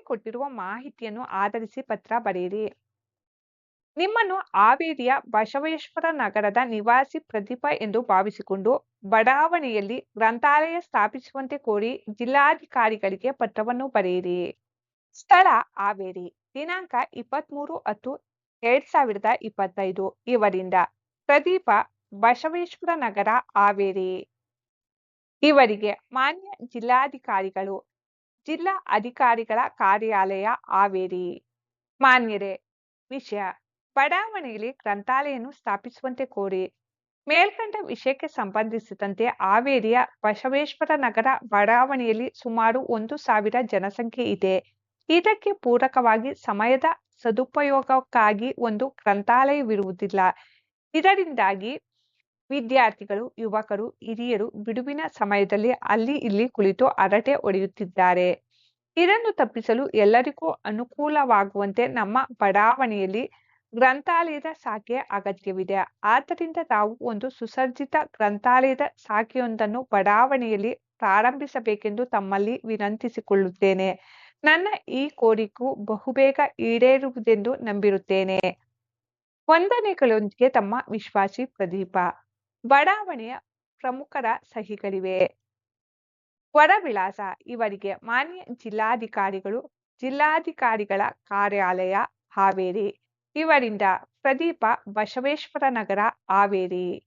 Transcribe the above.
ಕೊಟ್ಟಿರುವ ಮಾಹಿತಿಯನ್ನು ಆಧರಿಸಿ ಪತ್ರ ಬರೆಯಿರಿ. ನಿಮ್ಮನ್ನು ಹಾವೇರಿಯ ಬಸವೇಶ್ವರ ನಗರದ ನಿವಾಸಿ ಪ್ರದೀಪ ಎಂದು ಭಾವಿಸಿಕೊಂಡು ಬಡಾವಣೆಯಲ್ಲಿ ಗ್ರಂಥಾಲಯ ಸ್ಥಾಪಿಸುವಂತೆ ಕೋರಿ ಜಿಲ್ಲಾಧಿಕಾರಿಗಳಿಗೆ ಪತ್ರವನ್ನು ಬರೆಯಿರಿ. ಸ್ಥಳ ಹಾವೇರಿ. ದಿನಾಂಕ 23/10/2025. ಇವರಿಂದ ಪ್ರದೀಪ, ಬಸವೇಶ್ವರ ನಗರ, ಹಾವೇರಿ. ಇವರಿಗೆ ಮಾನ್ಯ ಜಿಲ್ಲಾಧಿಕಾರಿಗಳು, ಜಿಲ್ಲಾ ಅಧಿಕಾರಿಗಳ ಕಾರ್ಯಾಲಯ, ಹಾವೇರಿ. ಮಾನ್ಯರೇ, ವಿಷಯ: ಬಡಾವಣೆಯಲ್ಲಿ ಗ್ರಂಥಾಲಯವನ್ನು ಸ್ಥಾಪಿಸುವಂತೆ ಕೋರಿ. ಮೇಲ್ಕಂಡ ವಿಷಯಕ್ಕೆ ಸಂಬಂಧಿಸಿದಂತೆ ಹಾವೇರಿಯ ಬಸವೇಶ್ವರ ನಗರ ಬಡಾವಣೆಯಲ್ಲಿ ಸುಮಾರು 1,000 ಜನಸಂಖ್ಯೆ ಇದೆ. ಇದಕ್ಕೆ ಪೂರಕವಾಗಿ ಸಮಯದ ಸದುಪಯೋಗಕ್ಕಾಗಿ ಒಂದು ಗ್ರಂಥಾಲಯವಿರುವುದಿಲ್ಲ. ಇದರಿಂದಾಗಿ ವಿದ್ಯಾರ್ಥಿಗಳು, ಯುವಕರು, ಹಿರಿಯರು ಬಿಡುವಿನ ಸಮಯದಲ್ಲಿ ಅಲ್ಲಿ ಇಲ್ಲಿ ಕುಳಿತು ಹರಟೆ ಹೊಡೆಯುತ್ತಿದ್ದಾರೆ. ಇದನ್ನು ತಪ್ಪಿಸಲು ಎಲ್ಲರಿಗೂ ಅನುಕೂಲವಾಗುವಂತೆ ನಮ್ಮ ಬಡಾವಣೆಯಲ್ಲಿ ಗ್ರಂಥಾಲಯದ ಶಾಖೆ ಅಗತ್ಯವಿದೆ. ಆದ್ದರಿಂದ ತಾವು ಒಂದು ಸುಸಜ್ಜಿತ ಗ್ರಂಥಾಲಯದ ಶಾಖೆಯೊಂದನ್ನು ಬಡಾವಣೆಯಲ್ಲಿ ಪ್ರಾರಂಭಿಸಬೇಕೆಂದು ತಮ್ಮಲ್ಲಿ ವಿನಂತಿಸಿಕೊಳ್ಳುತ್ತೇನೆ. ನನ್ನ ಈ ಕೋರಿಕೆಯು ಬಹುಬೇಗ ಈಡೇರುವುದೆಂದು ನಂಬಿರುತ್ತೇನೆ. ವಂದನೆಗಳೊಂದಿಗೆ ತಮ್ಮ ವಿಶ್ವಾಸಿ ಪ್ರದೀಪ. ಬಡಾವಣೆಯ ಪ್ರಮುಖರ ಸಹಿಗಳಿವೆ. ಹೊರ ವಿಳಾಸ: ಇವರಿಗೆ ಮಾನ್ಯ ಜಿಲ್ಲಾಧಿಕಾರಿಗಳು, ಜಿಲ್ಲಾಧಿಕಾರಿಗಳ ಕಾರ್ಯಾಲಯ, ಹಾವೇರಿ. ಇವರಿಂದ ಪ್ರದೀಪ, ಬಸವೇಶ್ವರ ನಗರ, ಹಾವೇರಿ.